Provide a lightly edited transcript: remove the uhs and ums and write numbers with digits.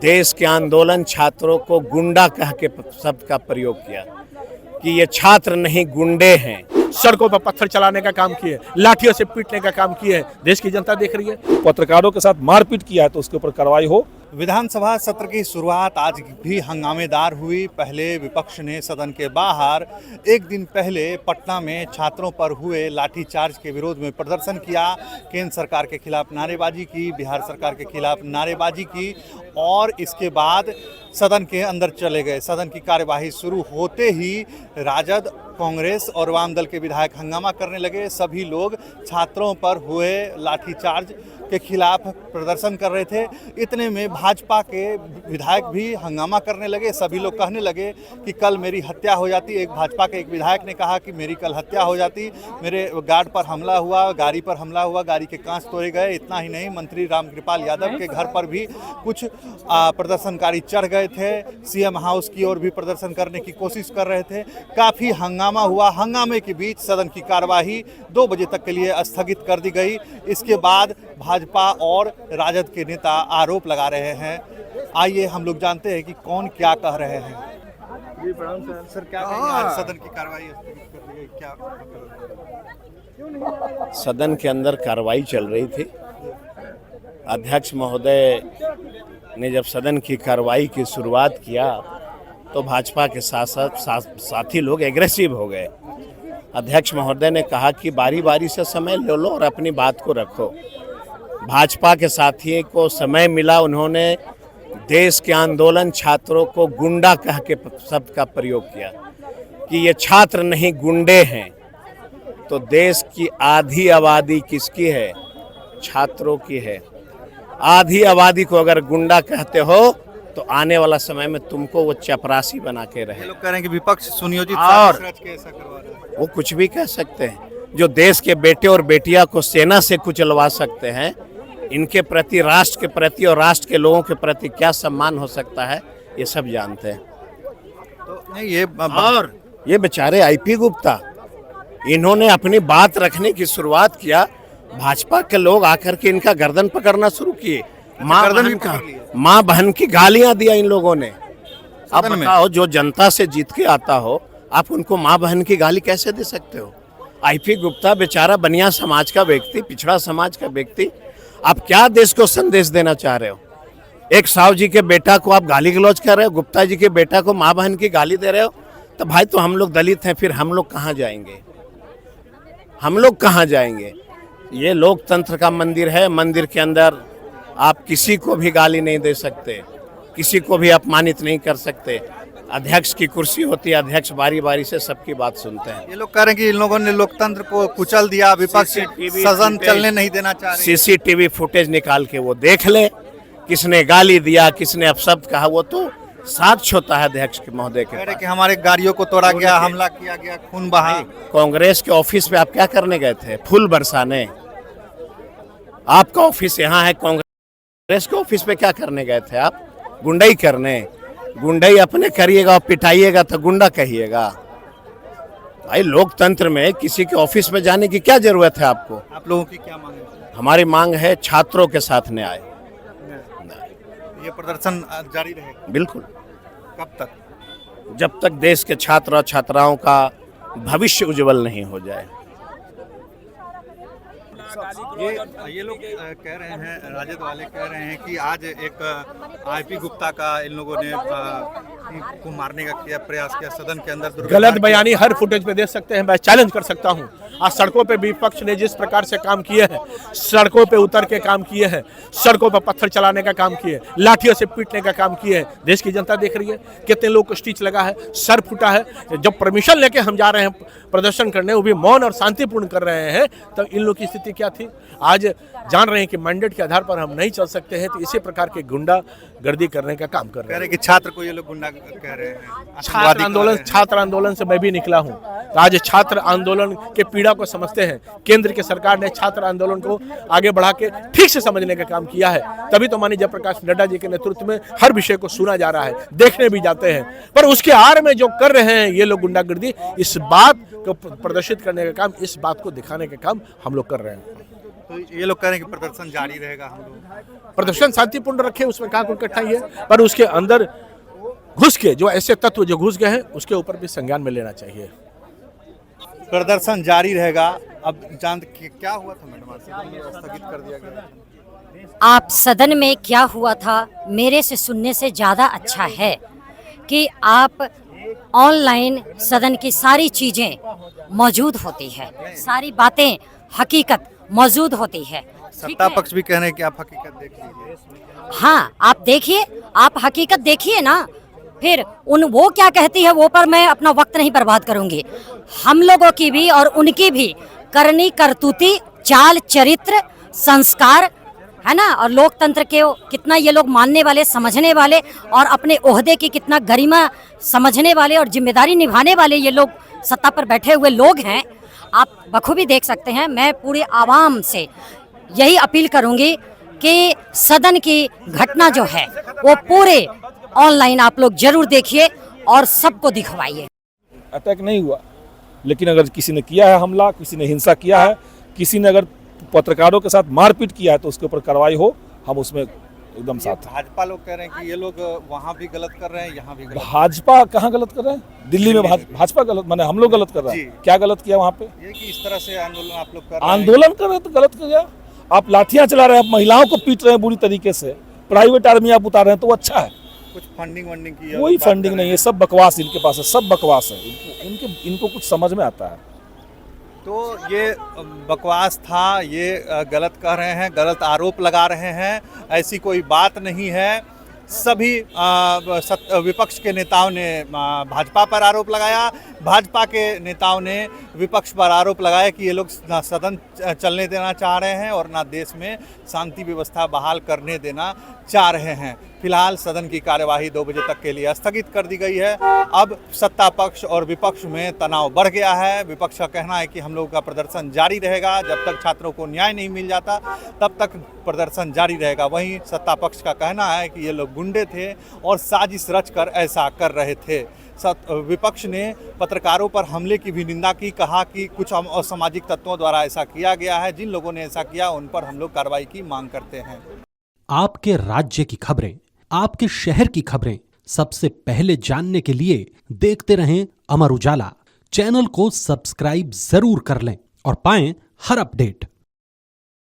देश के आंदोलन छात्रों को गुंडा कह के शब्द का प्रयोग किया कि ये छात्र नहीं गुंडे हैं। सड़कों पर पत्थर चलाने का काम किए, लाठियों से पीटने का काम किए, देश की जनता देख रही है। पत्रकारों के साथ मारपीट किया है तो उसके ऊपर कार्रवाई हो। विधानसभा सत्र की शुरुआत आज भी हंगामेदार हुई। पहले विपक्ष ने सदन के बाहर एक दिन पहले पटना में छात्रों पर हुए लाठीचार्ज के विरोध में प्रदर्शन किया, केंद्र सरकार के खिलाफ नारेबाजी की, बिहार सरकार के खिलाफ नारेबाजी की और इसके बाद सदन के अंदर चले गए। सदन की कार्यवाही शुरू होते ही राजद, कांग्रेस और वाम दल के विधायक हंगामा करने लगे। सभी लोग छात्रों पर हुए लाठीचार्ज के खिलाफ प्रदर्शन कर रहे थे। इतने में भाजपा के विधायक भी हंगामा करने लगे। सभी लोग कहने लगे कि कल मेरी हत्या हो जाती। एक भाजपा के एक विधायक ने कहा कि मेरी कल हत्या हो जाती, मेरे गार्ड पर हमला हुआ, गाड़ी पर हमला हुआ, गाड़ी के कांच तोड़े गए। इतना ही नहीं, मंत्री रामकृपाल यादव के घर पर भी कुछ प्रदर्शनकारी चढ़ गए थे, सीएम हाउस की ओर भी प्रदर्शन करने की कोशिश कर रहे थे। काफ़ी हंगामा हुआ। हंगामे के बीच सदन की कार्यवाही 2 बजे तक के लिए स्थगित कर दी गई। इसके बाद भाजपा और राजद के नेता आरोप लगा रहे हैं। आइए हम लोग जानते हैं कि कौन क्या कह रहे हैं। सर क्या कहेंगे, आज सदन की कार्रवाई स्थगित कर दी गई, क्या? सदन के अंदर कार्रवाई चल रही थी। अध्यक्ष महोदय ने जब सदन की कार्रवाई की शुरुआत किया तो भाजपा के साथी लोग एग्रेसिव हो गए। अध्यक्ष महोदय ने कहा कि बारी बारी से समय ले लो और अपनी बात को रखो। भाजपा के साथी को समय मिला, उन्होंने देश के आंदोलन छात्रों को गुंडा कह के शब्द का प्रयोग किया कि ये छात्र नहीं गुंडे हैं। तो देश की आधी आबादी किसकी है? छात्रों की है। आधी आबादी को अगर गुंडा कहते हो तो आने वाला समय में तुमको वो चपरासी बना के रहे। लोग कह रहे हैं कि विपक्ष सुनियोजित और रच के ऐसा करवा रहे हैं। वो कुछ भी कह सकते हैं। जो देश के बेटे और बेटियां को सेना से कुचलवा सकते हैं, इनके प्रति, राष्ट्र के प्रति और राष्ट्र के लोगों के प्रति क्या सम्मान हो सकता है, ये सब जानते हैं। तो नहीं, और ये बेचारे आईपी गुप्ता, इन्होंने अपनी बात रखने की शुरुआत किया, भाजपा के लोग आकर के इनका गर्दन पकड़ना शुरू किए। माँ बहन की गालियां दिया इन लोगों ने। अब बताओ, जो जनता से जीत के आता हो, आप उनको माँ बहन की गाली कैसे दे सकते हो? आईपी गुप्ता बेचारा बनिया समाज का व्यक्ति, पिछड़ा समाज का व्यक्ति, आप क्या देश को संदेश देना चाह रहे हो? एक साहू जी के बेटा को आप गाली गलौज कर रहे हो, गुप्ता जी के बेटा को माँ बहन की गाली दे रहे हो। तो भाई, तो हम लोग दलित हैं, फिर हम लोग कहाँ जाएंगे? हम लोग कहाँ जाएंगे? ये लोकतंत्र का मंदिर है। मंदिर के अंदर आप किसी को भी गाली नहीं दे सकते, किसी को भी अपमानित नहीं कर सकते। अध्यक्ष की कुर्सी होती है, अध्यक्ष बारी बारी से सबकी बात सुनते हैं। ये लोग कह रहे हैं कि इन लोगों ने लोकतंत्र को कुचल दिया, विपक्ष सदन चलने नहीं देना चाह रहे। सीसीटीवी फुटेज निकाल के वो देख ले, किसने गाली दिया, किसने अपशब्द कहा, वो तो साक्ष्य होता है अध्यक्ष के महोदय के। कह रहे कि हमारे गाड़ियों को तोड़ा गया, हमला किया गया, खून बहा। कांग्रेस के ऑफिस पे आप क्या करने गए थे? फूल बरसाने। आपका ऑफिस यहाँ है, कांग्रेस के ऑफिस पे क्या करने गए थे आप? गुंडाई करने। गुंडाई अपने करिएगा और पिटाइएगा तो गुंडा कहिएगा। भाई, लोकतंत्र में किसी के ऑफिस में जाने की क्या जरूरत है आपको? आप लोगों की क्या मांग है? हमारी मांग है छात्रों के साथ न्याय। ये प्रदर्शन जारी रहेगा? बिल्कुल। कब तक? जब तक देश के छात्र और छात्राओं का भविष्य उज्जवल नहीं हो जाए। ये लोग कह रहे हैं, राजद वाले कह रहे हैं कि आज एक आईपी गुप्ता का इन लोगों ने को मारने का प्रयास किया सदन के अंदर। गलत बयानी हर फुटेज पे दे सकते हैं, मैं चैलेंज कर सकता हूं। आज सड़कों पे विपक्ष ने जिस प्रकार से काम किए हैं, सड़कों पे उतर के काम किए हैं, सड़कों पर पत्थर चलाने का काम किए, लाठियों से पीटने का काम किए हैं, देश की जनता देख रही है। कितने लोग को स्टिच लगा है, सर फूटा है। जब परमिशन लेके हम जा रहे हैं प्रदर्शन करने, वो भी मौन और शांतिपूर्ण कर रहे हैं, तो इन लोग की स्थिति क्या थी? आज जान रहे हैं कि मैंडेट के आधार पर हम नहीं चल सकते हैं, तो इसी प्रकार के गुंडा गर्दी करने का काम कर रहे हैं। कि छात्र को ये लोग गुंडा कह रहे हैं। छात्र आंदोलन से मैं भी निकला हूं। आज छात्र आंदोलन के पीड़ा को समझते हैं। केंद्र की सरकार ने छात्र आंदोलन को आगे बढ़ा के ठीक से समझने का काम किया है। तभी तो माननीय जयप्रकाश नड्डा जी के नेतृत्व में हर विषय को सुना जा रहा है, देखने भी जाते हैं। पर उसके आड़ में जो कर रहे हैं ये लोग गुंडागर्दी, इस बात को प्रदर्शित करने का काम, इस बात को दिखाने का काम हम लोग कर रहे हैं। तो ये लोग कह रहे हैं कि प्रदर्शन जारी रहेगा, हम लोग प्रदर्शन शांतिपूर्ण रखे, उसमें क्या कोई कठिनाई है, पर उसके अंदर घुस के जो ऐसे तत्व जो घुस गए हैं उसके ऊपर भी संज्ञान में लेना चाहिए। प्रदर्शन जारी रहेगा। अब क्या हुआ था मैडम, स्थगित कर दिया गया? आप सदन में क्या हुआ था मेरे से सुनने से ज़्यादा अच्छा है कि आप ऑनलाइन सदन की सारी चीज़ें मौजूद होती है, सारी बातें हकीकत मौजूद होती है। सत्ता पक्ष भी कह रहे हैं कि आप हकीकत देख लीजिए। हाँ, आप देखिए, आप हकीकत देखिए ना, फिर वो क्या कहती है वो पर मैं अपना वक्त नहीं बर्बाद करूंगी। हम लोगों की भी और उनकी भी करनी करतूती, चाल चरित्र, संस्कार है ना, और लोकतंत्र के कितना ये लोग मानने वाले, समझने वाले, और अपने ओहदे की कितना गरिमा समझने वाले और जिम्मेदारी निभाने वाले ये लोग सत्ता पर बैठे हुए लोग हैं। आप बखूबी देख सकते हैं। मैं पूरी आवाम से यही अपील करूंगी कि सदन की घटना जो है वो पूरे ऑनलाइन आप लोग जरूर देखिए और सबको दिखवाइए। अटैक नहीं हुआ, लेकिन अगर किसी ने किया है हमला, किसी ने हिंसा किया है, किसी ने अगर पत्रकारों के साथ मारपीट किया है तो उसके ऊपर कार्रवाई हो, हम उसमें एकदम साथ हैं। भाजपा लोग कह रहे हैं कि ये लोग वहाँ भी गलत कर रहे हैं, यहाँ भी गलत। भाजपा कहाँ गलत कर रहे हैं? दिल्ली में भाजपा गलत, माने हम लोग गलत कर रहे हैं? क्या गलत किया वहाँ पे? ये कि इस तरह से आंदोलन आप लोग कर रहे हैं। आंदोलन कर रहे हैं तो गलत कर गया। आप लाठियां चला रहे हैं, आप महिलाओं को पीट रहे हैं बुरी तरीके से, प्राइवेट आर्मी आप उतार रहे हैं तो अच्छा है। कुछ फंडिंग की कोई फंडिंग नहीं है, सब बकवास इनके पास है, सब बकवास है। इनको कुछ समझ में आता है। तो ये बकवास था, ये गलत कह रहे हैं, गलत आरोप लगा रहे हैं, ऐसी कोई बात नहीं है। सभी विपक्ष के नेताओं ने भाजपा पर आरोप लगाया, भाजपा के नेताओं ने विपक्ष पर आरोप लगाया कि ये लोग ना सदन चलने देना चाह रहे हैं और ना देश में शांति व्यवस्था बहाल करने देना चाह रहे हैं। फिलहाल सदन की कार्यवाही 2 बजे तक के लिए स्थगित कर दी गई है। अब सत्ता पक्ष और विपक्ष में तनाव बढ़ गया है। विपक्ष का कहना है कि हम लोगों का प्रदर्शन जारी रहेगा, जब तक छात्रों को न्याय नहीं मिल जाता तब तक प्रदर्शन जारी रहेगा। वहीं सत्ता पक्ष का कहना है कि ये लोग गुंडे थे और साजिश रचकर ऐसा कर रहे थे। विपक्ष ने पत्रकारों पर हमले की भी निंदा की, कहा कि कुछ असामाजिक तत्वों द्वारा ऐसा किया गया है, जिन लोगों ने ऐसा किया उन पर हम लोग कार्रवाई की मांग करते हैं। आपके राज्य की खबरें, आपके शहर की खबरें सबसे पहले जानने के लिए देखते रहें अमर उजाला। चैनल को सब्सक्राइब जरूर कर लें और पाएं हर अपडेट।